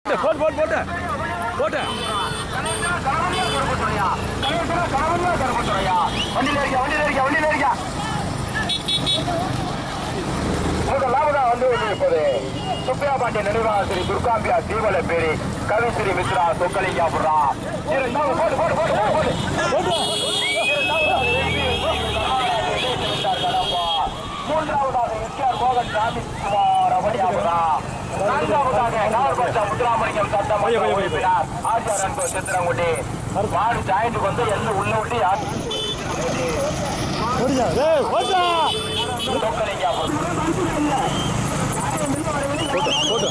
போட்டு போட்டு போட்டு போட்டு முதலாவதாக வந்து இப்போது சுப்பையா பாண்டிய நினைவாக ஸ்ரீ துர்காம்பியா தீவல பேரி கவி ஸ்ரீ மித்ரா சொக்கலிங்காபுரா போட்டு போட்டு போட்டு போட்டு மூன்றாவதாக எஸ்ஆர் மோகன் சாமி குமார் அவடியாபுரா நான்காவதாக நாகர்கோட்டா முத்துராமலிங்கம் சட்டமன்ற உறுப்பினர் ஆச்சார் அன்பு சித்திரங்குடி மாடு ஜாயிண்ட் வந்து எல்லாம் உள்ள விட்டு போட்டு